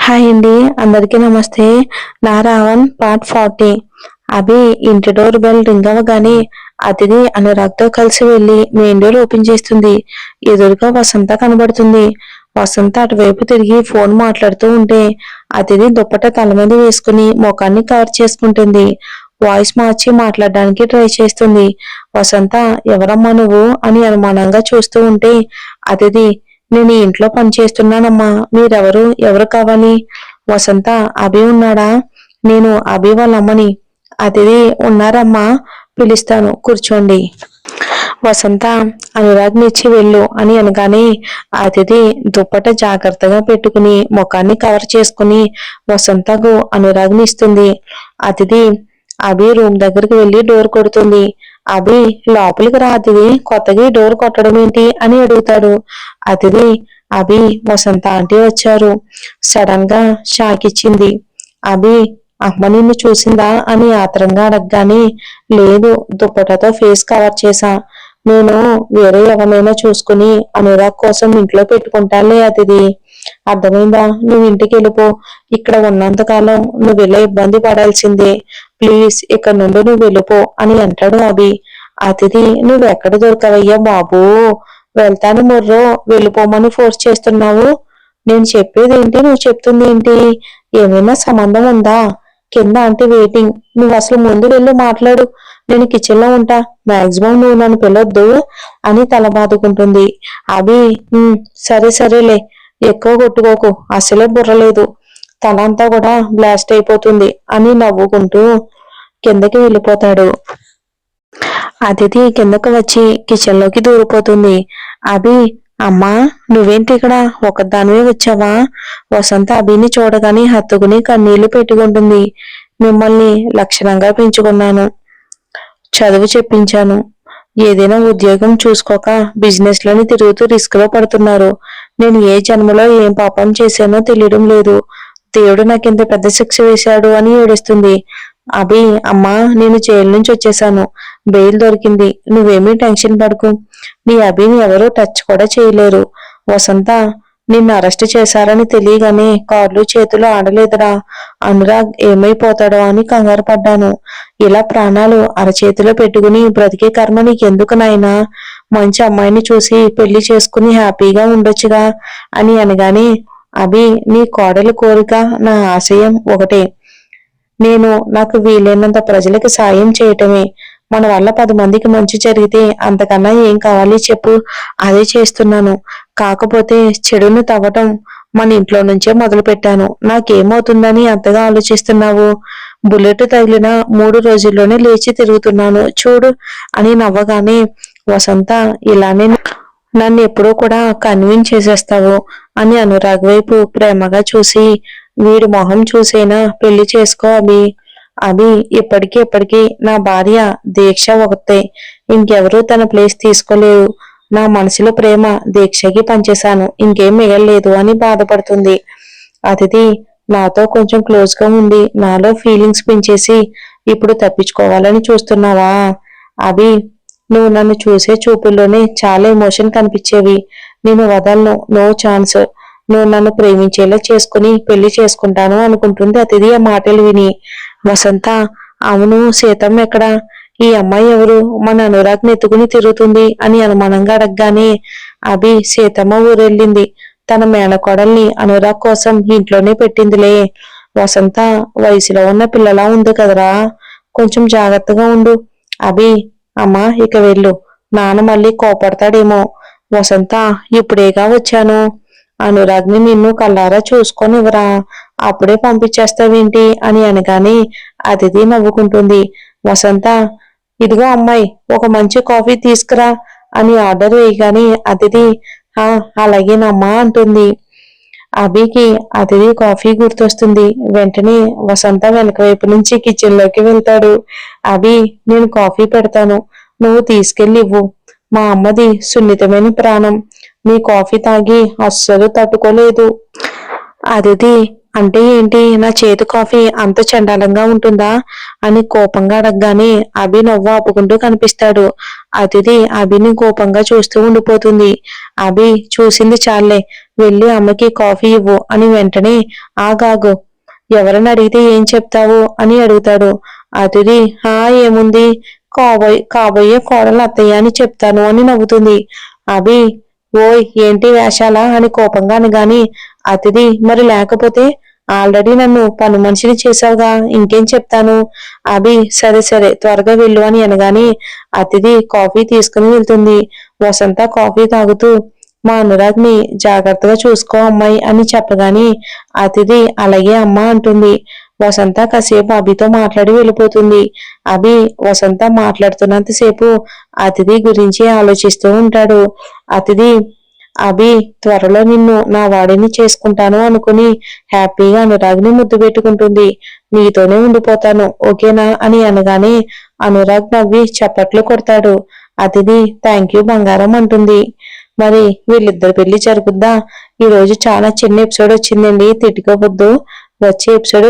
Hi అండి, అందరికీ నమస్తే. నా రావణ్ పార్ట్ 40. అభి ఇంటి డోర్ బెల్ రింగ్ అవ్వగానే అతిథి అనురాగ్తో కలిసి వెళ్లి మెయిన్ డోర్ ఓపెన్ చేస్తుంది. ఎదురుగా వసంత కనబడుతుంది. వసంత అటువైపు తిరిగి ఫోన్ మాట్లాడుతూ ఉంటే అతిథి దుప్పట తల మీద వేసుకుని ముఖాన్ని కవర్ చేసుకుంటుంది. వాయిస్ మార్చి మాట్లాడడానికి ట్రై చేస్తుంది. వసంత, ఎవరమ్మా నువ్వు అని అనుమానంగా చూస్తూ ఉంటే అతిథి, నేను ఈ ఇంట్లో పని చేస్తున్నానమ్మా, మీరెవరు, ఎవరు కావాలి? వసంత, అభి ఉన్నాడా? నేను అభి వాళ్ళ అమ్మని. అతిథి, ఉన్నారమ్మా, పిలుస్తాను, కూర్చోండి. వసంత, అనురాగ్ నిచ్చి వెళ్ళు అని అనగానే అతిథి దుప్పట జాగ్రత్తగా పెట్టుకుని ముఖాన్ని కవర్ చేసుకుని వసంతకు అనురాగ్ని ఇస్తుంది. అతిథి అభి రూమ్ దగ్గరికి వెళ్లి డోర్ కొడుతుంది. అభి, లోపలికి రా అతిథి, కొత్తగా డోర్ కొట్టడం ఏంటి అని అడుగుతాడు. అతిథి, అభి, వసంత ఆంటీ వచ్చారు. సడన్ గా షాక్ ఇచ్చింది. అభి, అమ్మ నిన్ను చూసిందా అని ఆత్రంగా అడగగానే, లేదు, దుప్పటతో ఫేస్ కవర్ చేశా. నేను వేరే ఎవరినైనా చూసుకుని అనురాగ్ కోసం ఇంట్లో పెట్టుకుంటానులే అతిథి. అర్థమైందా? నువ్వు ఇంటికి వెళ్ళిపో. ఇక్కడ ఉన్నంతకాలం నువ్వు ఇలా ఇబ్బంది పడాల్సిందే. ప్లీజ్ ఇక్కడ నుండి నువ్వు వెళ్ళిపో అని అంటాడు అభి. అతిథి, నువ్వు ఎక్కడ దొరకవయ్యా బాబు? వెళ్తాను మొర్రో, వెళ్ళిపోమని ఫోర్స్ చేస్తున్నావు. నేను చెప్పేది ఏంటి, నువ్వు చెప్తుంది ఏంటి? ఏమైనా సంబంధం ఉందా? కింద అంటే వెయిటింగ్, నువ్వు అసలు ముందు వెళ్ళి మాట్లాడు. నేను కిచెన్ లో ఉంటా. మాక్సిమం నువ్వు నన్ను పిలొద్దు అని తల బాదుకుంటుంది. అభి, సరే సరేలే, ఎక్కువ కొట్టుకోకు, అసలే బుర్రలేదు, తల అంతా కూడా బ్లాస్ట్ అయిపోతుంది అని నవ్వుకుంటూ కిందకి వెళ్ళిపోతాడు. అతిథి కిందకు వచ్చి కిచెన్ లోకి దూరిపోతుంది. అభి, అమ్మా, నువ్వేంటి ఇక్కడ ఒకదానివే వచ్చావా? వసంత అభిని చూడగానే హత్తుకుని కన్నీళ్లు పెట్టుకుంటుంది. మిమ్మల్ని లక్షణంగా పెంచుకున్నాను, చదువు చెప్పించాను. ఏదైనా ఉద్యోగం చూసుకోక బిజినెస్ లని తిరుగుతూ రిస్క్ లో పడుతున్నారు. నేను ఏ జన్మలో ఏం పాపం చేశానో తెలియడం లేదు. దేవుడు నాకింత పెద్ద శిక్ష వేశాడు అని ఏడుస్తుంది. అభి, అమ్మా, నేను జైలు నుంచి వచ్చేసాను, బెయిల్ దొరికింది, నువ్వేమీ టెన్షన్ పడకు. నీ అభిని ఎవరూ టచ్ కూడా చేయలేరు. వసంత, నిన్ను అరెస్ట్ చేశారని తెలియగానే కాళ్ళు చేతులు ఆడలేదురా. అనురాగ్ ఏమైపోతాడో అని కంగారు పడ్డాను. ఇలా ప్రాణాలు అరచేతిలో పెట్టుకుని బ్రతికే కర్మ నీకెందుకు నాయనా? మంచి అమ్మాయిని చూసి పెళ్లి చేసుకుని హ్యాపీగా ఉండొచ్చుగా అని అనగానే, అభి, నీ కోడలి కోరిక నా ఆశయం ఒకటే. నేను నాకు వీలైనంత ప్రజలకు సాయం చేయటమే. మన వల్ల 10 మందికి మంచి జరిగితే అంతకన్నా ఏం కావాలి చెప్పు? అదే చేస్తున్నాను. కాకపోతే చెడును తవ్వటం మన ఇంట్లో నుంచే మొదలు పెట్టాను. నాకేమవుతుందని అంతగా ఆలోచిస్తున్నావు? బుల్లెట్ తగిలిన 3 రోజుల్లోనే లేచి తిరుగుతున్నాను చూడు అని నవ్వగానే, వసంత, ఇలానే నన్ను ఎప్పుడూ కూడా కన్విన్స్ చేసేస్తావు అని అనురాగ్ వైపు ప్రేమగా చూసి, వీడి మొహం చూసైనా పెళ్లి చేసుకో అభి. అభి, ఇప్పటికీ నా భార్య దీక్ష ఒకతే, ఇంకెవరూ తన ప్లేస్ తీసుకోలేరు. నా మనసులో ప్రేమ దీక్షకి పంచేశాను, ఇంకేం మిగలలేదు అని బాధపడుతుంది. అతిథి, నాతో కొంచెం క్లోజ్ గా ఉండి నాలో ఫీలింగ్స్ పెంచేసి ఇప్పుడు తప్పించుకోవాలని చూస్తున్నావా? అభి, నువ్వు నన్ను చూసే చూపుల్లోనే చాలా ఎమోషన్ కనిపించేవి. నేను వదలను, నో ఛాన్స్. నువ్వు నన్ను ప్రేమించేలా చేసుకుని పెళ్లి చేసుకుంటాను అనుకుంటుంది అతిథి ఆ మాటలు విని. వసంత, అవును, సీతమ్మ ఎక్కడా? ఈ అమ్మాయి ఎవరు మన అనురాగ్ని ఎత్తుకుని తిరుగుతుంది అని అనుమానంగా అడగగానే, అభి, సీతమ్మ ఊరెళ్ళింది. తన మేనకోడల్ని అనురాగ్ కోసం ఇంట్లోనే పెట్టిందిలే. వసంత వయసులో ఉన్న పిల్లలా ఉంది కదరా, కొంచెం జాగ్రత్తగా ఉండు. అభి, అమ్మా, ఇక వెళ్ళు, నాన్న మళ్ళీ కోపడతాడేమో. వసంత, ఇప్పుడేగా వచ్చాను, అనురాగ్ని నిన్ను కల్లారా చూసుకొనివ్వరా, అప్పుడే పంపించేస్తావేంటి అని అనగానే అతిథి నవ్వుకుంటుంది. వసంత, ఇదిగో అమ్మాయి, ఒక మంచి కాఫీ తీసుకురా అని ఆర్డర్ వేయగానే అతిథి, అలాగేనమ్మా అంటుంది. అభికి అతిథి కాఫీ గుర్తొస్తుంది. వెంటనే వసంత వెనక వైపు నుంచి కిచెన్ లోకి వెళ్తాడు. అభి, నేను కాఫీ పెడతాను, నువ్వు తీసుకెళ్ళి ఇవ్వు. మా అమ్మది సున్నితమైన ప్రాణం, నీ కాఫీ తాగి అస్సలు తట్టుకోలేదు. అదితి, అంటే ఏంటి, నా చేతి కాఫీ అంత చండాలంగా ఉంటుందా అని కోపంగా అడగగానే అభి నవ్వు ఆపుకుంటూ కనిపిస్తాడు. అతిథి అభిని కోపంగా చూస్తూ ఉండిపోతుంది. అభి చూసింది చాలే, వెళ్ళి అమ్మకి కాఫీ ఇవ్వు అని వెంటనే ఆగాగు, ఎవరని అడిగితే ఏం చెప్తావు అని అడుగుతాడు. అతిథి ఏముంది, కాబోయే కోడలు అత్తయ్య అని చెప్తాను అని నవ్వుతుంది. అభి ఓయ్ ఏంటి వేషాలా అని కోపంగా అనగాని అతిథి మరి లేకపోతే ఆల్రెడీ నన్ను పని మనిషిని చేసావుగా, ఇంకేం చెప్తాను. అభి సరే సరే త్వరగా వెళ్ళు అని అనగాని అతిథి కాఫీ తీసుకుని వెళ్తుంది. వసంత కాఫీ తాగుతూ మా అనురాగ్ని జాగ్రత్తగా చూసుకో అమ్మాయి అని చెప్పగాని అతిథి అలాగే అమ్మ అంటుంది. వసంత కాసేపు అభితో మాట్లాడి వెళ్ళిపోతుంది. అభి వసంత మాట్లాడుతున్నంతసేపు అతిథి గురించి ఆలోచిస్తూ ఉంటాడు. అతిథి అభి త్వరలో నిన్ను నా వాడిని చేసుకుంటాను అనుకుని హ్యాపీగా అనురాగ్ని ముద్దు పెట్టుకుంటుంది. నీతోనే ఉండిపోతాను ఓకేనా అని అనగానే అనురాగ్ నవ్వి చప్పట్లు కొడతాడు. అతిథి థ్యాంక్ యూ బంగారం అంటుంది. మరి వీళ్ళిద్దరు పెళ్లి జరుగుద్దా? ఈ రోజు చాలా చిన్న ఎపిసోడ్ వచ్చిందండి, తిట్టుకోవద్దు. వచ్చే ఎపిసోడ్